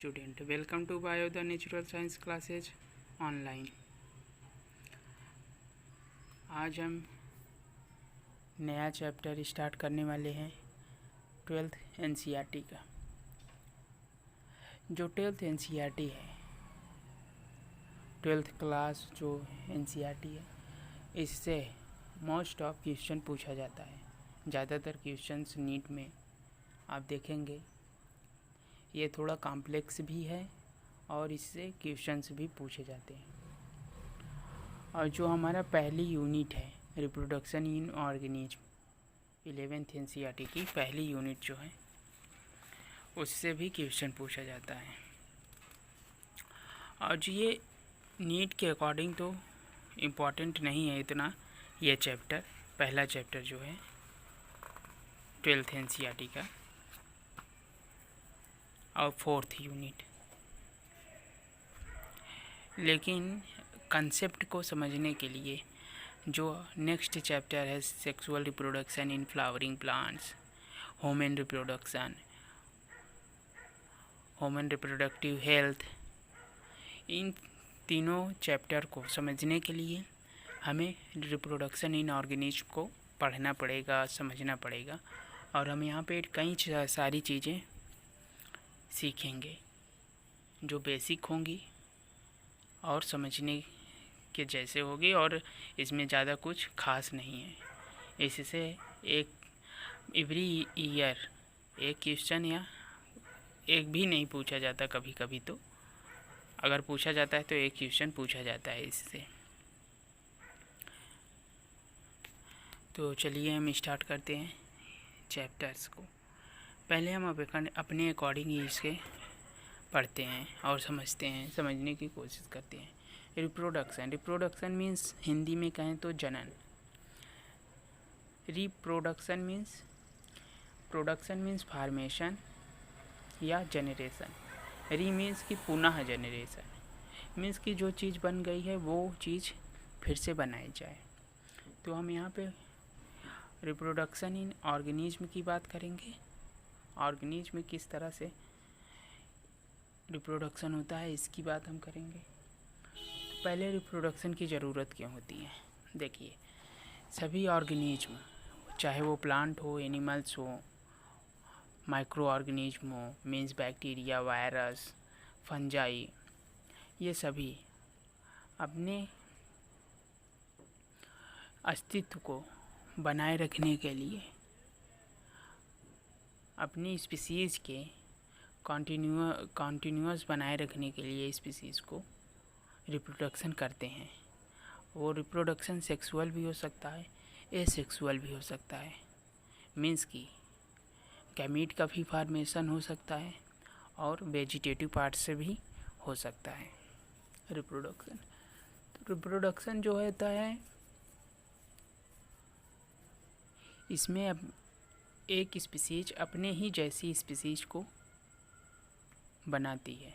Student welcome to bio the natural science classes online. आज हम नया चैप्टर स्टार्ट करने वाले हैं 12th एनसीईआरटी का। जो 12th एनसीईआरटी है, 12th क्लास जो एनसीईआरटी है, इससे मोस्ट ऑफ क्वेश्चन पूछा जाता है। ज़्यादातर क्वेश्चंस नीट में आप देखेंगे ये थोड़ा कॉम्प्लेक्स भी है और इससे क्वेश्चंस भी पूछे जाते हैं। और जो हमारा पहली यूनिट है reproduction in organism 11th NCERT की पहली यूनिट जो है, उससे भी क्वेश्चन पूछा जाता है। और जो ये नीट के अकॉर्डिंग तो इम्पॉर्टेंट नहीं है इतना, ये चैप्टर पहला चैप्टर जो है 12th एनसीईआरटी का और 4th यूनिट, लेकिन कंसेप्ट को समझने के लिए जो नेक्स्ट चैप्टर है sexual reproduction in flowering plants, human reproduction, human reproductive health, इन तीनों चैप्टर को समझने के लिए हमें रिप्रोडक्शन इन ऑर्गेनिज्म को पढ़ना पड़ेगा, समझना पड़ेगा। और हम यहाँ पे कई सारी चीज़ें सीखेंगे जो बेसिक होंगी और समझने के जैसे होगी, और इसमें ज़्यादा कुछ खास नहीं है। इससे एक एवरी ईयर एक क्वेश्चन या एक भी नहीं पूछा जाता, कभी कभी तो अगर पूछा जाता है तो एक क्वेश्चन पूछा जाता है इससे। तो चलिए हम स्टार्ट करते हैं चैप्टर्स को। पहले हम अपने अकॉर्डिंग ही इसके पढ़ते हैं और समझते हैं, समझने की कोशिश करते हैं। रिप्रोडक्शन मीन्स हिंदी में कहें तो जनन। रिप्रोडक्शन मीन्स फार्मेशन या जनरेशन। री मीन्स कि पुनः जनरेशन, मीन्स कि जो चीज़ बन गई है वो चीज़ फिर से बनाई जाए। तो हम यहाँ पे रिप्रोडक्शन इन ऑर्गेनिज्म की बात करेंगे। ऑर्गेनिज्म में किस तरह से रिप्रोडक्शन होता है इसकी बात हम करेंगे। तो पहले रिप्रोडक्शन की ज़रूरत क्यों होती है? देखिए, सभी ऑर्गेनिज्म, चाहे वो प्लांट हो, एनिमल्स हो, माइक्रो ऑर्गेनिज्म हो, मीन्स बैक्टीरिया, वायरस, फंजाई, ये सभी अपने अस्तित्व को बनाए रखने के लिए, अपनी स्पीसीज़ के कॉन्टिन्यूअस बनाए रखने के लिए स्पीसीज़ को रिप्रोडक्शन करते हैं। वो रिप्रोडक्शन सेक्सुअल भी हो सकता है, एसेक्सुअल भी हो सकता है। मीन्स कि गैमीट का भी फॉर्मेशन हो सकता है और वेजिटेटिव पार्ट से भी हो सकता है रिप्रोडक्शन। तो रिप्रोडक्शन जो होता है, इसमें अब एक स्पीसीज अपने ही जैसी स्पीसीज को बनाती है।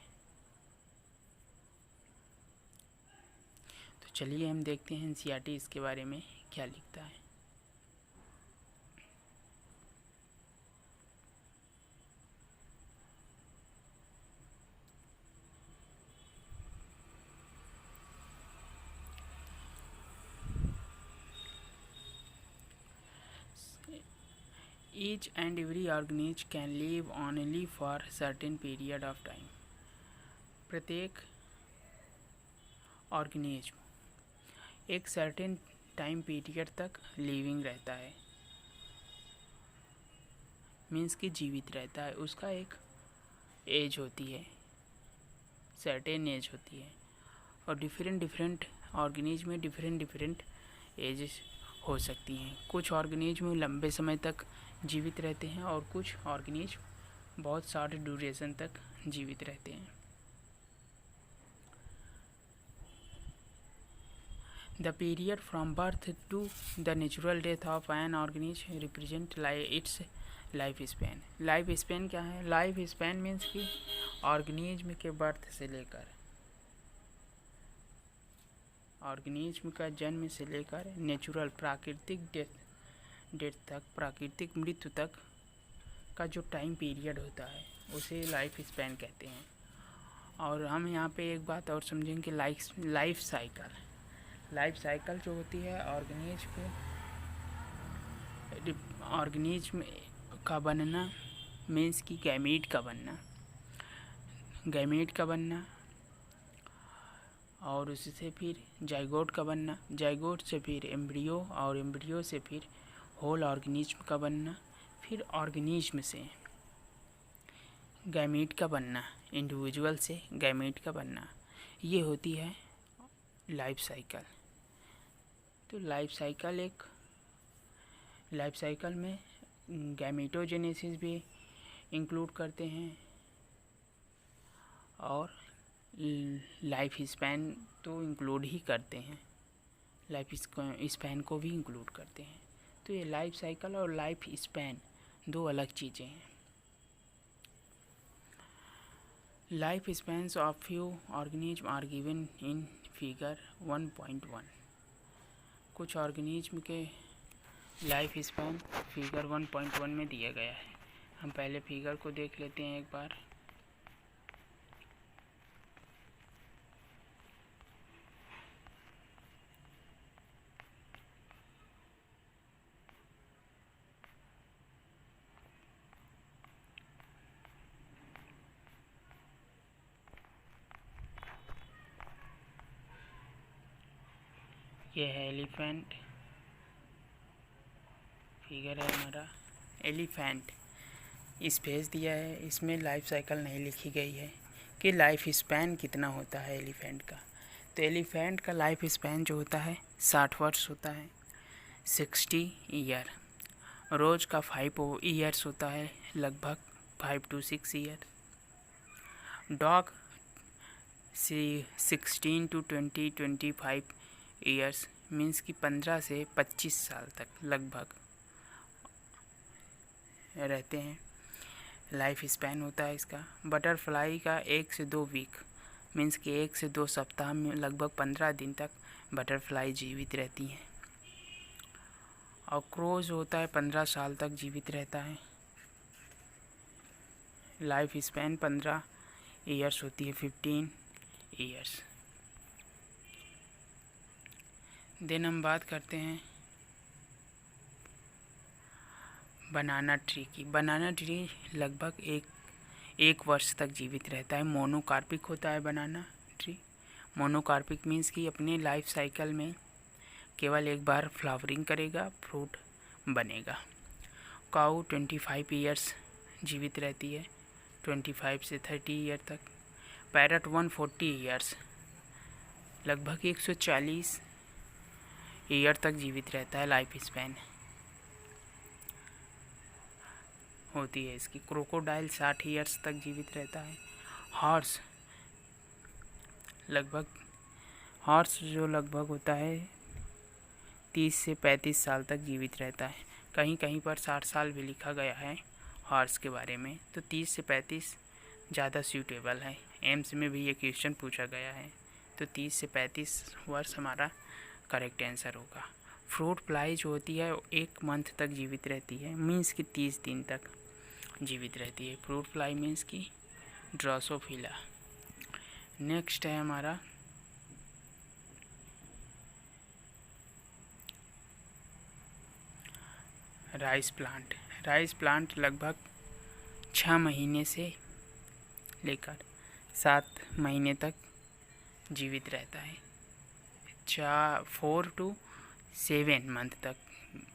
तो चलिए हम देखते हैं एनसीईआरटी इसके बारे में क्या लिखता है। Each and every organism can live only for certain period of time. प्रत्येक ऑर्गेनिज्म एक सर्टेन टाइम पीरियड तक लिविंग रहता है, मीन्स कि जीवित रहता है। उसका एक एज होती है, सर्टेन एज होती है। और डिफरेंट ऑर्गेनिज्म में डिफरेंट एजेस हो सकती हैं। कुछ ऑर्गेनिज्म लंबे समय तक जीवित रहते हैं और कुछ ऑर्गेनिज्म बहुत शॉर्ट ड्यूरेशन तक जीवित रहते हैं। The period from birth to the natural death of an organism represent its life span. Life span क्या है? लाइफ स्पैन मीन्स कि ऑर्गेनिज्म के बर्थ से लेकर, ऑर्गेनिज्म का जन्म से लेकर नेचुरल प्राकृतिक डेथ तक, प्राकृतिक मृत्यु तक का जो टाइम पीरियड होता है उसे लाइफ स्पैन कहते हैं। और हम यहाँ पे एक बात और समझेंगे कि लाइफ साइकिल जो होती है ऑर्गेनिज्म का बनना मीन्स कि गैमीट का बनना और उससे फिर जाइगोट का बनना, जाइगोट से फिर एम्ब्रियो और एम्ब्रियो से फिर होल ऑर्गेनिज्म का बनना, फिर ऑर्गेनिज्म से गैमीट का बनना, इंडिविजुअल से गैमीट का बनना, ये होती है लाइफ साइकिल। तो लाइफ साइकिल में गैमेटोजेनेसिस भी इंक्लूड करते हैं और लाइफ स्पैन तो इंक्लूड ही करते हैं, लाइफ स्पैन को भी इंक्लूड करते हैं। तो ये लाइफ साइकिल और लाइफ स्पैन दो अलग चीज़ें हैं। Life spans of few organism are given in figure 1.1। कुछ ऑर्गेनिज्म के लाइफ स्पैन फिगर 1.1 में दिया गया है। हम पहले फिगर को देख लेते हैं एक बार। ये है एलिफेंट, फिगर है हमारा एलिफेंट। स्पेस दिया है, इसमें लाइफ साइकिल नहीं लिखी गई है कि लाइफ स्पैन कितना होता है एलिफेंट का। तो एलिफेंट का लाइफ स्पैन जो होता है 60 वर्ष होता है, 60 ईयर। रोज का 5 ईयर्स होता है, लगभग 5 to 6 year. Dog 16 to 25 years means कि 15 से 25 साल तक लगभग रहते हैं, लाइफ स्पैन होता है इसका। बटरफ्लाई का 1 से 2 वीक मीन्स कि 1 से 2 सप्ताह में लगभग 15 दिन तक बटरफ्लाई जीवित रहती हैं। और क्रोज होता है 15 साल तक जीवित रहता है। लाइफ स्पैन 15 ईयर्स होती है, 15 ईयर्स। देन हम बात करते हैं बनाना ट्री की। बनाना ट्री लगभग एक वर्ष तक जीवित रहता है। मोनोकार्पिक होता है बनाना ट्री। मोनोकार्पिक मीन्स कि अपने लाइफ साइकिल में केवल एक बार फ्लावरिंग करेगा, फ्रूट बनेगा। काऊ 25 ईयर्स जीवित रहती है, 25 से 30 ईयर तक। पैरट 140 ईयर्स लगभग 140 ईयर तक जीवित रहता है, लाइफ स्पैन होती है इसकी। क्रोकोडाइल 60 ईयर्स तक जीवित रहता है। हॉर्स जो लगभग होता है 30 से 35 साल तक जीवित रहता है। कहीं कहीं पर 60 साल भी लिखा गया है हॉर्स के बारे में, तो 30 से 35 ज़्यादा सूटेबल है। एम्स में भी ये क्वेश्चन पूछा गया है, तो 30 से 35 वर्ष हमारा करेक्ट आंसर होगा। फ्रूट फ्लाई जो होती है 1 मंथ तक जीवित रहती है, मीन्स कि 30 दिन तक जीवित रहती है। फ्रूट फ्लाई मीन्स कि ड्रोसोफिला। नेक्स्ट है हमारा राइस प्लांट। राइस प्लांट लगभग 6 महीने से लेकर 7 महीने तक जीवित रहता है। 4 to 7 मंथ तक,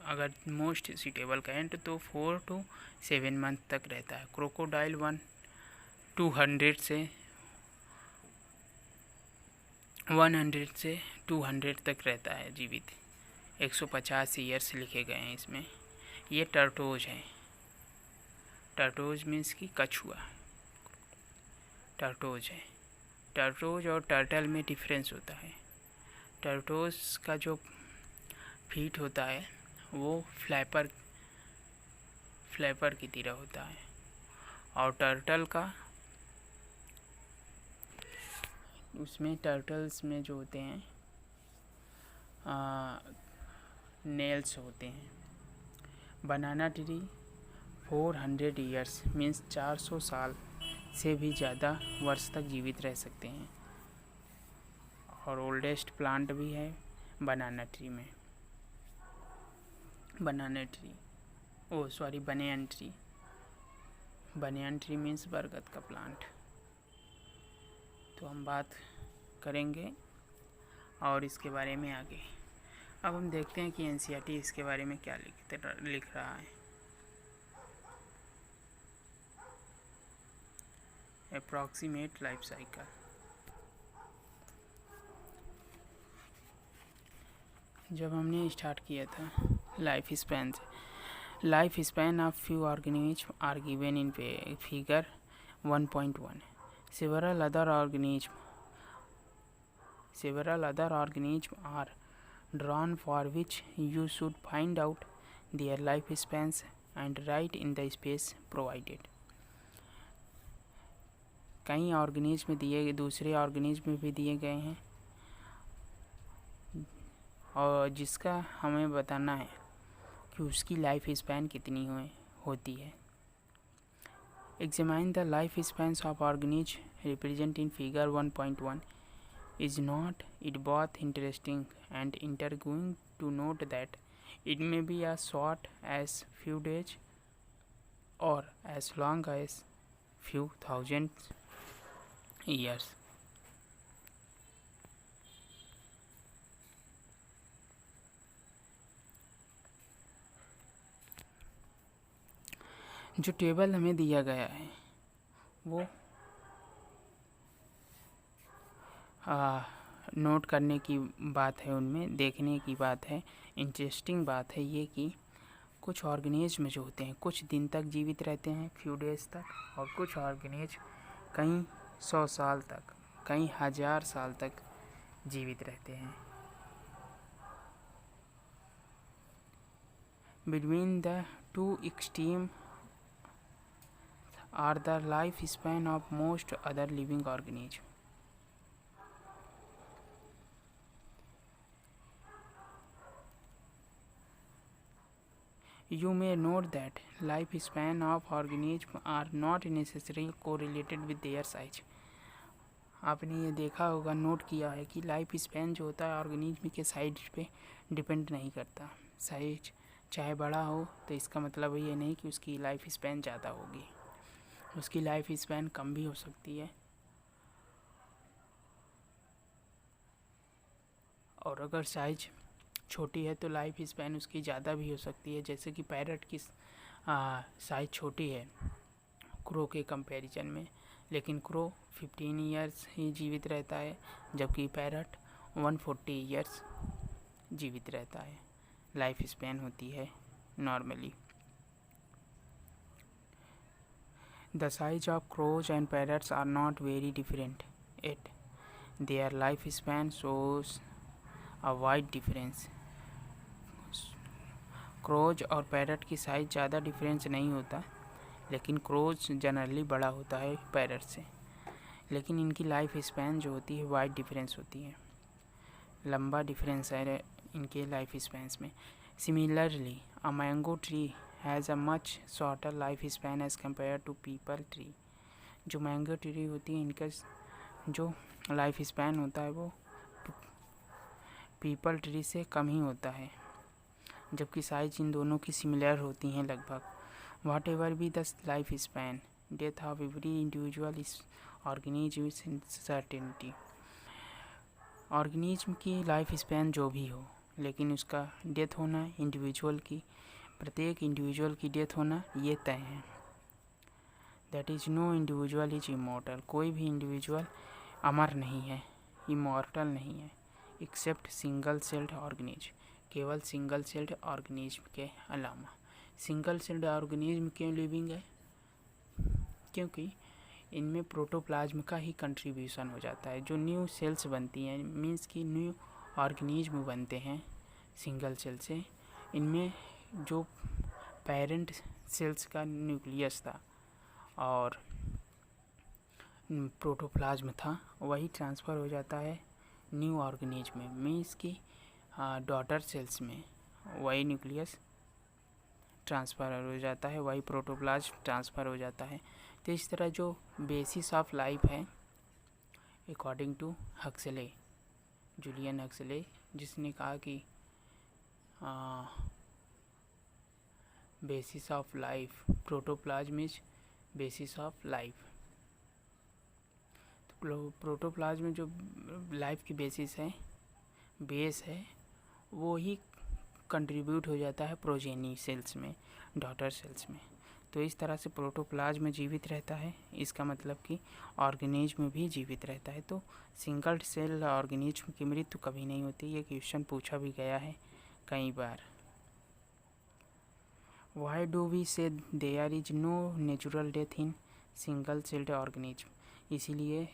अगर मोस्ट सूटेबल कहें तो 4 to 7 मंथ तक रहता है। क्रोकोडाइल 100 से 200 तक रहता है जीवित। 150 ईयर्स लिखे गए हैं इसमें। ये टर्टोज है। टर्टोज मीन्स कि कछुआ, टर्टोज है। टर्टोज और टर्टल में डिफरेंस होता है। टर्टोज का जो फीट होता है वो फ्लैपर की तरह होता है, और टर्टल का उसमें टर्टल्स में जो होते हैं नेल्स होते हैं। बनाना ट्री 400 ईयर्स मीन्स 400 साल से भी ज़्यादा वर्ष तक जीवित रह सकते हैं। और ओल्डेस्ट प्लांट भी है बनाना ट्री में, बनाना tree, banyan tree. Banyan tree means बरगद का प्लांट। तो हम बात करेंगे और इसके बारे में आगे। अब हम देखते हैं कि एनसीईआरटी इसके बारे में क्या लिख रहा है। Approximate life cycle. जब हमने स्टार्ट किया था लाइफ स्पैन से, life span of few organism are given in figure 1.1. Several other organisms are drawn for which you should find out their lifespans and write in the space provided. कई organism दूसरे organism भी दिए गए हैं और जिसका हमें बताना है कि उसकी लाइफ स्पैन कितनी होती है। Examine the life spans of organisms represented in figure 1.1. Is not it both interesting and intriguing to note that it may be as short as few days or as long as few thousand years? जो table हमें दिया गया है वो note करने की बात है, उनमें देखने की बात है। इंटरेस्टिंग बात है ये कि कुछ ऑर्गेनिज्म जो होते हैं कुछ दिन तक जीवित रहते हैं, फ्यू डेज तक, और कुछ ऑर्गेनिज्म कई 100 साल तक, कई 1000 साल तक जीवित रहते हैं। Between the two extreme are the lifespan of most other living organisms. You may note that lifespan of organisms are not necessarily correlated with their size. आपने ये देखा होगा, नोट किया है कि लाइफ स्पैन जो होता है ऑर्गेनिज्म के साइज पे डिपेंड नहीं करता। साइज चाहे बड़ा हो तो इसका मतलब ये नहीं कि उसकी लाइफ स्पैन ज़्यादा होगी, उसकी लाइफ स्पैन कम भी हो सकती है। और अगर साइज छोटी है तो लाइफ स्पैन उसकी ज़्यादा भी हो सकती है। जैसे कि पैरट की साइज छोटी है क्रो के कंपैरिजन में, लेकिन क्रो 15 ईयर्स ही जीवित रहता है, जबकि पैरट 140 ईयर्स जीवित रहता है, लाइफ स्पैन होती है normally. The size of crows and parrots are not very different, yet their lifespan shows a wide difference. Crows और पैरट की साइज़ ज़्यादा डिफरेंस नहीं होता, लेकिन क्रोज जनरली बड़ा होता है पैरट से, लेकिन इनकी लाइफ स्पैन जो होती है वाइड डिफरेंस होती है, लंबा डिफरेंस है इनके लाइफ स्पैन्स में। Similarly a mango tree has a much shorter life span as compare to peepal tree. जो मैंगो ट्री होती है इनका जो लाइफ स्पैन होता है वो पीपल ट्री से कम ही होता है, जबकि साइज इन दोनों की सिमिलर होती हैं लगभग। Whatever be the life span, death of every individual is organism is certainty. Organism की लाइफ स्पैन जो भी हो, लेकिन उसका डेथ होना इंडिविजुअल की, प्रत्येक इंडिविजुअल की डेथ होना ये तय है। That is no individual is immortal. कोई भी इंडिविजुअल अमर नहीं है, इमॉर्टल नहीं है, एक्सेप्ट सिंगल सेल्ड ऑर्गेनिज्म, केवल सिंगल सेल्ड ऑर्गेनिज्म के अलावा। सिंगल सेल्ड ऑर्गेनिज्म क्यों लिविंग है? क्योंकि इनमें प्रोटोप्लाज्म का ही कंट्रीब्यूशन हो जाता है। जो न्यू सेल्स बनती हैं, मीन्स कि न्यू ऑर्गेनिज्म बनते हैं सिंगल सेल से, इनमें जो पेरेंट सेल्स का न्यूक्लियस था और प्रोटोप्लाज्म था, वही ट्रांसफ़र हो जाता है न्यू ऑर्गेनिज्म में, मीन्स कि डॉटर सेल्स में वही न्यूक्लियस ट्रांसफ़र हो जाता है, वही प्रोटोप्लाज्म ट्रांसफ़र हो जाता है। तो इस तरह जो बेसिस ऑफ लाइफ है according to Huxley, Julian Huxley, जिसने कहा कि basis of life, protoplasm is basis of life. तो प्रोटोप्लाज्म में जो लाइफ की बेसिस है, बेस है, वो ही कंट्रीब्यूट हो जाता है प्रोजेनी सेल्स में, डॉटर सेल्स में। तो इस तरह से प्रोटोप्लाज्म जीवित रहता है, इसका मतलब कि ऑर्गेनिज्म भी जीवित रहता है। तो सिंगल सेल ऑर्गेनिज्म की मृत्यु कभी नहीं होती। ये क्वेश्चन पूछा भी गया है कई बार। Why do we say there is no natural death in single celled organism? इसीलिए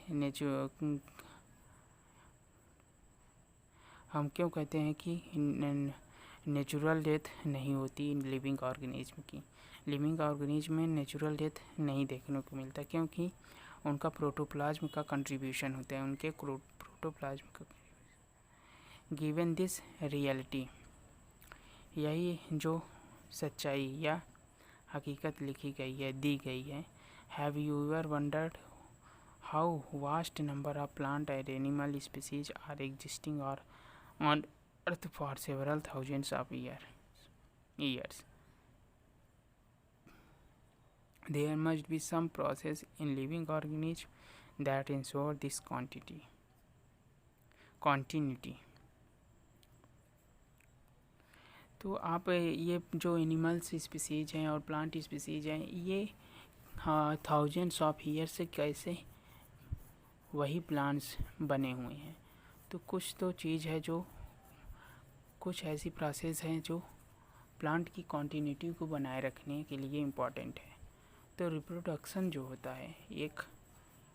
हम क्यों कहते हैं कि नेचुरल डेथ नहीं होती लिविंग ऑर्गेनिज्म की। लिविंग ऑर्गेनिज्म में नेचुरल डेथ नहीं देखने को मिलता, क्योंकि उनका प्रोटोप्लाज्म का कंट्रीब्यूशन होता है, उनके प्रोटोप्लाज्म का। गिवन दिस रियलिटी, यही जो सच्चाई या हकीकत लिखी गई है, दी गई है। Have you ever wondered how vast number of plant and animal species are existing और on earth for several thousands of years? There must be some process in living organism that ensure this continuity. तो आप ये जो animals species हैं और plant species हैं, ये thousands of year से कैसे वही प्लांट्स बने हुए हैं। तो कुछ तो चीज़ है, जो कुछ ऐसी प्रोसेस हैं जो प्लांट की कॉन्टिन्यूटी को बनाए रखने के लिए इम्पॉर्टेंट है। तो रिप्रोडक्शन जो होता है एक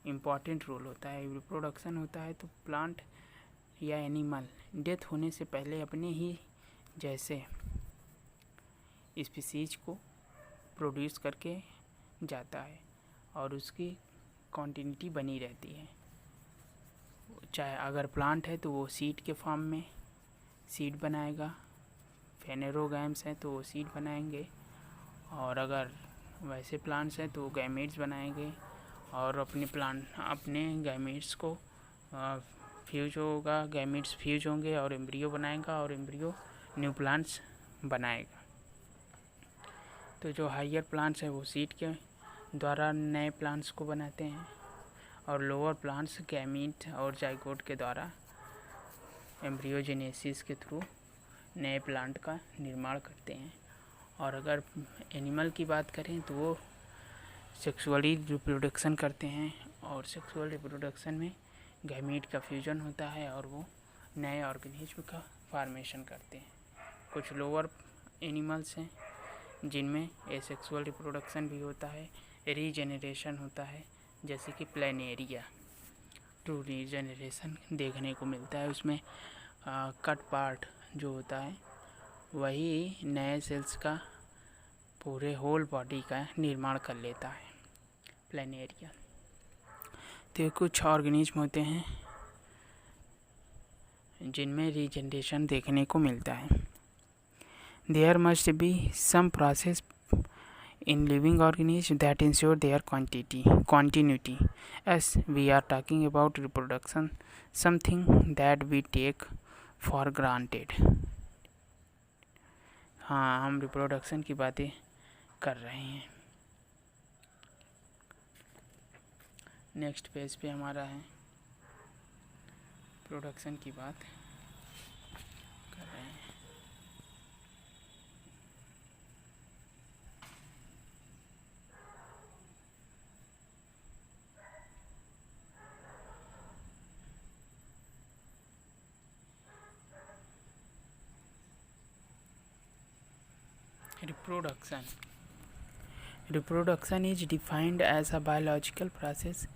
इम्पॉर्टेंट रोल होता है। रिप्रोडक्शन होता है तो प्लांट या एनिमल डेथ होने से पहले अपने ही जैसे स्पीसीज को प्रोड्यूस करके जाता है और उसकी कॉन्टिन्यूटी बनी रहती है। चाहे अगर प्लांट है तो वो सीड के फॉर्म में सीड बनाएगा, फेनेरोगैम्स हैं तो वो सीड बनाएंगे, और अगर वैसे प्लांट्स हैं तो गैमेट्स बनाएंगे और अपने गैमेट्स को फ्यूज होगा, गैमेट्स फ्यूज होंगे और एम्ब्रियो बनाएगा और एम्ब्रियो न्यू प्लांट्स बनाएगा। तो जो हायर प्लांट्स हैं वो सीड के द्वारा नए प्लांट्स को बनाते हैं और लोअर प्लांट्स गैमीट और जाइगोट के द्वारा एम्ब्रियोजेनेसिस के थ्रू नए प्लांट का निर्माण करते हैं। और अगर एनिमल की बात करें तो वो सेक्सुअली रिप्रोडक्शन करते हैं और सेक्सुअल रिप्रोडक्शन में गैमीट का फ्यूजन होता है और वो नए ऑर्गेनिज्म का फॉर्मेशन करते हैं। कुछ लोअर एनिमल्स हैं जिनमें एसेक्सुअल रिप्रोडक्शन भी होता है, रीजेनरेशन होता है, जैसे कि प्लेनेरिया। ट्रू रीजेनरेशन देखने को मिलता है, उसमें कट पार्ट जो होता है वही नए सेल्स का पूरे होल बॉडी का निर्माण कर लेता है, प्लेनेरिया। तो कुछ ऑर्गेनिज्म होते हैं जिनमें रीजेनरेशन देखने को मिलता है। There must be some process in living organisms that ensure their continuity, as we are talking about reproduction, something that we take for granted. हाँ, हम रिप्रोडक्शन की बातें कर रहे हैं। नेक्स्ट पेज पे हमारा है प्रोडक्शन की बात कर रहे हैं। Reproduction is defined as a biological process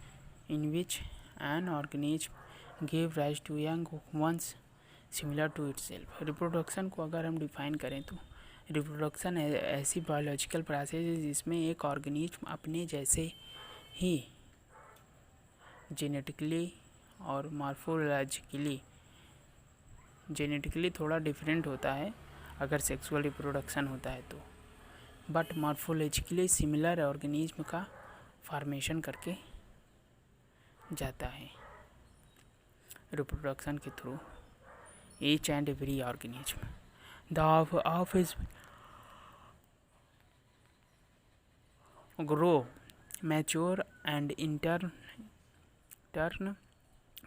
in which an organism gives rise to young ones similar to itself. Reproduction को अगर हम डिफाइन करें तो रिप्रोडक्शन ऐसी बायोलॉजिकल प्रोसेस है जिसमें एक ऑर्गेनिज्म अपने जैसे ही जेनेटिकली और मॉर्फोलॉजिकली, जेनेटिकली थोड़ा डिफरेंट होता है अगर सेक्सुअल रिप्रोडक्शन होता है तो, बट मॉर्फोलॉजिकली सिमिलर ऑर्गेनिज्म का फॉर्मेशन करके जाता है रिप्रोडक्शन के through each and every organism. The office grow mature and in turn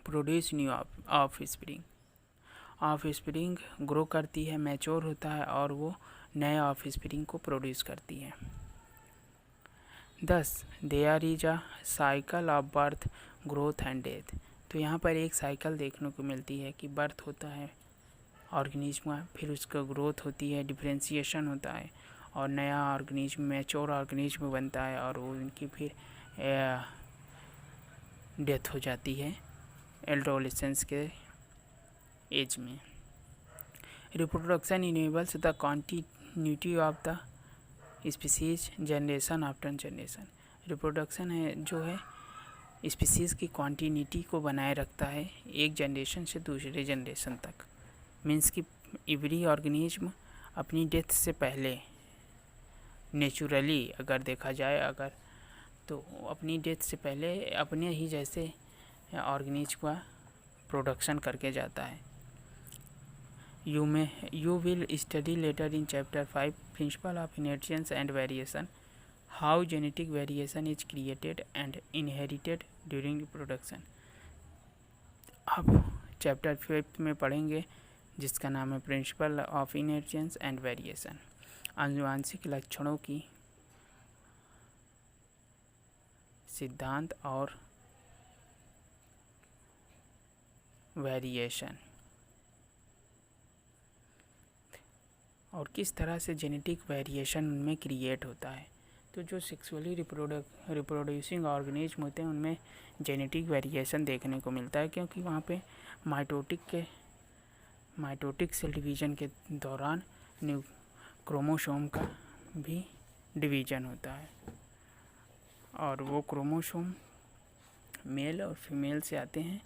produce new of spring. Of spring grow करती है, मैच्योर होता है और वो नए ऑफ स्प्रिंग को प्रोड्यूस करती है। Thus there is a cycle of birth growth and death. तो यहाँ पर एक साइकिल देखने को मिलती है कि बर्थ होता है ऑर्गेनिज्म का, फिर उसका ग्रोथ होती है, डिफ्रेंशिएशन होता है और नया ऑर्गेनिज्म मैच्योर ऑर्गेनिज्म बनता है और वो उनकी फिर डेथ हो जाती है एडोलेसेंस के एज में। Reproduction enables the continuity of the species generation after generation. Reproduction है जो है स्पीसीज़ की कॉन्टिन्यूटी को बनाए रखता है एक जनरेशन से दूसरे जनरेशन तक। मीन्स कि एवरी ऑर्गेनिज्म अपनी डेथ से पहले नेचुरली अगर देखा जाए अगर तो अपनी डेथ से पहले अपने ही जैसे ऑर्गेनिज्म का प्रोडक्शन करके जाता है। You will study later in chapter 5 principle of inheritance and variation, how genetic variation is created and inherited during reproduction। अब चैप्टर 5 में पढ़ेंगे जिसका नाम है principle of inheritance and variation, आनुवांशिक लक्षणों की सिद्धांत और वेरिएशन, और किस तरह से जेनेटिक वेरिएशन उनमें क्रिएट होता है। तो जो सेक्सुअली रिप्रोड्यूसिंग ऑर्गेनिज्म होते हैं उनमें जेनेटिक वेरिएशन देखने को मिलता है, क्योंकि वहाँ पे माइटोटिक सेल डिवीजन के दौरान न्यू क्रोमोसोम का भी डिवीजन होता है और वो क्रोमोसोम मेल और फीमेल से आते हैं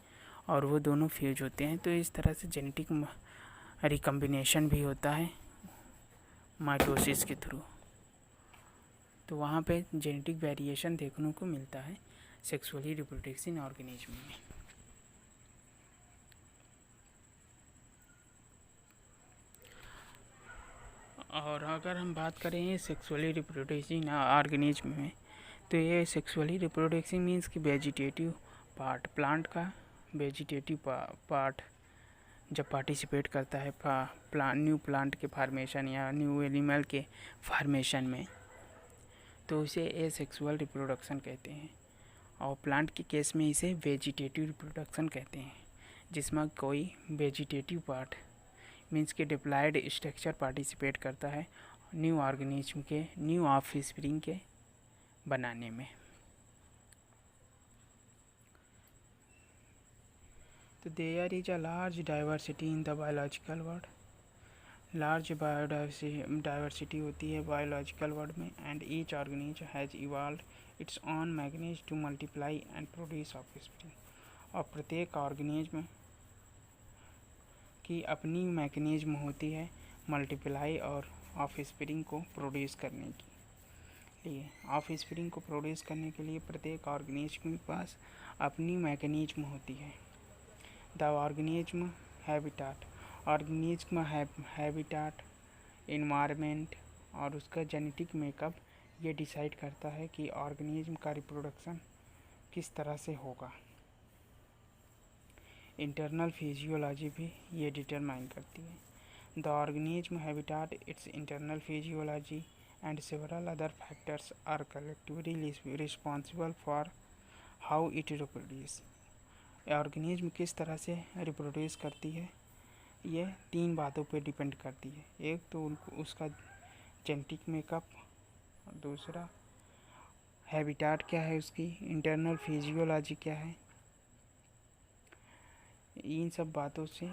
और वो दोनों फ्यूज होते हैं। तो इस तरह से जेनेटिक रिकम्बिनेशन भी होता है माइटोसिस के थ्रू। तो वहाँ पे जेनेटिक वेरिएशन देखने को मिलता है सेक्सुअली रिप्रोडक्टिंग ऑर्गेनिज्म में। और अगर हम बात करें सेक्सुअली रिप्रोडक्टिंग ऑर्गेनिज्म में, तो ये सेक्सुअली रिप्रोडक्टिंग मीन्स कि वेजिटेटिव पार्ट, प्लांट का वेजिटेटिव पार्ट जब पार्टिसिपेट करता है न्यू प्लांट के फार्मेशन या न्यू एनिमल के फार्मेशन में, तो इसे एसेक्सुअल रिप्रोडक्शन कहते हैं। और प्लांट के केस में इसे वेजिटेटिव रिप्रोडक्शन कहते हैं, जिसमें कोई वेजिटेटिव पार्ट मीन्स के डिप्लॉयड स्ट्रक्चर पार्टिसिपेट करता है न्यू ऑर्गेनिज्म के न्यू ऑफस्प्रिंग के बनाने में। तो there is a large diversity in the biological world. Large biodiversity होती है बायोलॉजिकल वर्ल्ड में, and each organism has evolved its own mechanism to multiply and produce offspring. और प्रत्येक ऑर्गेनिज्म की अपनी मैकेनिज्म होती है मल्टीप्लाई और ऑफस्प्रिंग को प्रोड्यूस करने के लिए। ऑफस्प्रिंग को प्रोड्यूस करने के लिए प्रत्येक ऑर्गेनिज्म के पास अपनी मैकेनिज्म होती है। The organism habitat, organism habitat, environment और उसका जेनेटिक मेकअप ये डिसाइड करता है कि ऑर्गेनिज्म का रिप्रोडक्शन किस तरह से होगा। इंटरनल फिजियोलॉजी भी ये डिटरमाइन करती है। The organism habitat, its internal physiology and several other factors are collectively responsible for how it reproduce. Organism किस तरह से रिप्रोड्यूस करती है ये 3 बातों पे डिपेंड करती है। एक तो उसका जेनेटिक मेकअप, और दूसरा हैबिटाट क्या है उसकी, इंटरनल फिजियोलॉजी क्या है। इन सब बातों से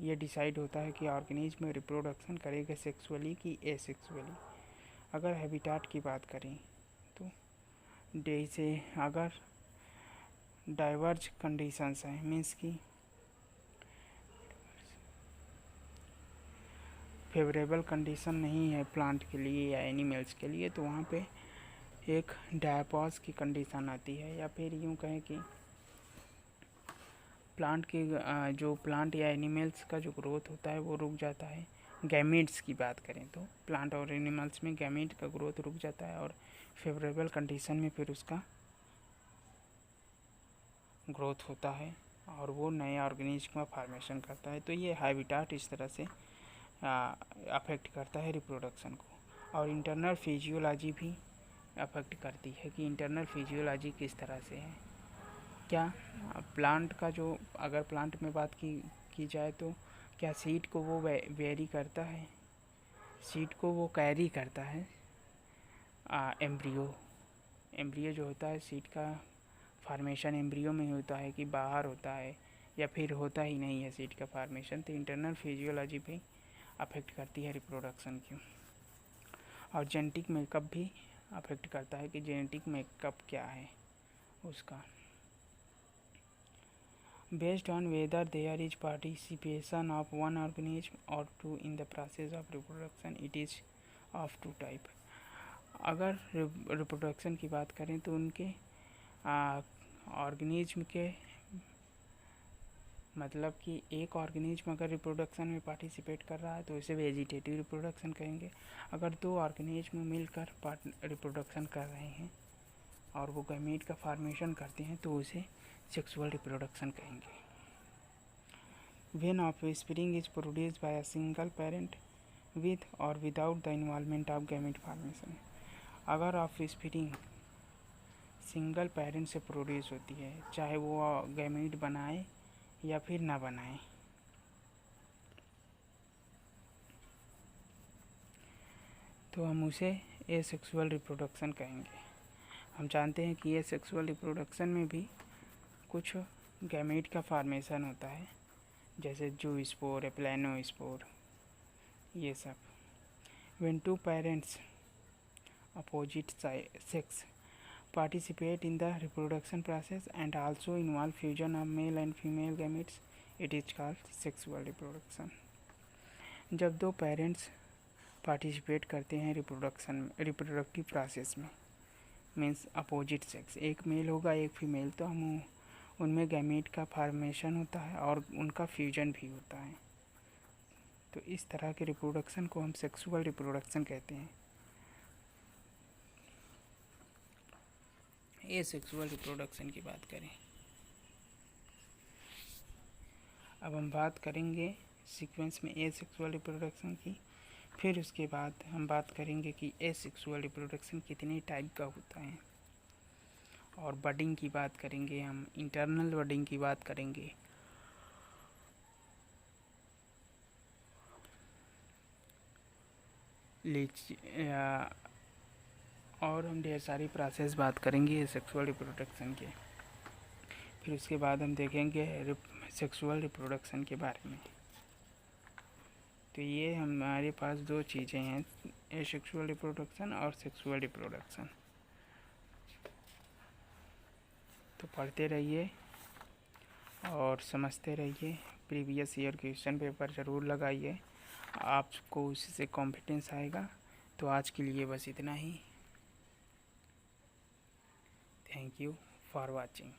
ये डिसाइड होता है कि ऑर्गेनिज्म रिप्रोडक्शन करेगा सेक्सुअली कि एसेक्सुअली। अगर हैबिटाट की बात करें तो जैसे अगर डाइवर्ज कंडीशंस हैं, मीन्स की फेवरेबल कंडीशन नहीं है प्लांट के लिए या एनिमल्स के लिए, तो वहाँ पे एक डायपॉज की कंडीशन आती है, या फिर यूँ कहें कि प्लांट के जो प्लांट या एनिमल्स का जो ग्रोथ होता है वो रुक जाता है। गैमीट्स की बात करें तो प्लांट और एनिमल्स में गैमीट का ग्रोथ रुक जाता है और फेवरेबल कंडीशन में फिर उसका ग्रोथ होता है और वो नए ऑर्गेनिज्म का फॉर्मेशन करता है। तो ये हैबिटाट इस तरह से अफेक्ट करता है रिप्रोडक्शन को। और इंटरनल फिजियोलॉजी भी अफेक्ट करती है कि इंटरनल फिजियोलॉजी किस तरह से है। क्या प्लांट का जो, अगर प्लांट में बात की जाए तो क्या सीड को वो वेरी करता है, सीड को वो कैरी करता है एम्ब्रियो जो होता है, सीड का फार्मेशन एम्ब्रियो में होता है कि बाहर होता है, या फिर होता ही नहीं है सीड का फार्मेशन। तो इंटरनल फिजियोलॉजी भी अफेक्ट करती है रिप्रोडक्शन की। और जेनेटिक मेकअप भी अफेक्ट करता है कि जेनेटिक मेकअप क्या है उसका। Based on whether there is participation of one organism or two in the process of reproduction, it is of two type। अगर रिप्रोडक्शन की बात करें तो उनके ऑर्गेनिज्म के मतलब कि एक ऑर्गेनिज्म अगर रिप्रोडक्शन में पार्टिसिपेट कर रहा है तो इसे वेजिटेटिव रिप्रोडक्शन कहेंगे। अगर दो ऑर्गेनिज्म मिलकर रिप्रोडक्शन कर रहे हैं और वो गैमीट का फॉर्मेशन करते हैं तो उसे सेक्सुअल रिप्रोडक्शन कहेंगे। When offspring is produced by a single parent with or without the involvement of gamete formation। अगर ऑफस्प्रिंग सिंगल पेरेंट से प्रोड्यूस होती है, चाहे वो गैमीट बनाए या फिर ना बनाए, तो हम उसे एसेक्सुअल रिप्रोडक्शन कहेंगे। हम जानते हैं कि एसेक्सुअल रिप्रोडक्शन में भी कुछ गैमीट का फॉर्मेशन होता है, जैसे जूस्पोर, प्लेनोस्पोर, ये सब। When two parents opposite sex participate in the reproduction process and also involve fusion of male and female gametes, it is called sexual reproduction। जब दो पेरेंट्स पार्टिसिपेट करते हैं रिप्रोडक्टिव प्रोसेस में, मीन्स अपोजिट सेक्स, एक mail होगा एक female, तो हम उनमें गैमीट का फॉर्मेशन होता है और उनका फ्यूजन भी होता है। तो इस तरह के रिप्रोडक्शन को हम सेक्सुअल रिप्रोडक्शन कहते हैं। ये सेक्सुअल रिप्रोडक्शन की बात करें। अब हम बात करेंगे सीक्वेंस में एसेक्सुअल रिप्रोडक्शन की, फिर उसके बाद हम बात करेंगे कि एसेक्सुअल रिप्रोडक्शन कितने टाइप का होता है, और बडिंग की बात करेंगे, हम इंटरनल बडिंग की बात करेंगे। और हम ढेर सारी प्रोसेस बात करेंगे सेक्सुअल रिप्रोडक्शन के। फिर उसके बाद हम देखेंगे सेक्सुअल रिप्रोडक्शन के बारे में। तो ये हमारे पास दो चीज़ें हैं, एसेक्सुअल रिप्रोडक्शन और सेक्सुअल रिप्रोडक्शन। तो पढ़ते रहिए और समझते रहिए। प्रीवियस ईयर क्वेश्चन पेपर ज़रूर लगाइए, आपको उससे कॉन्फिडेंस आएगा। तो आज के लिए बस इतना ही। Thank you for watching.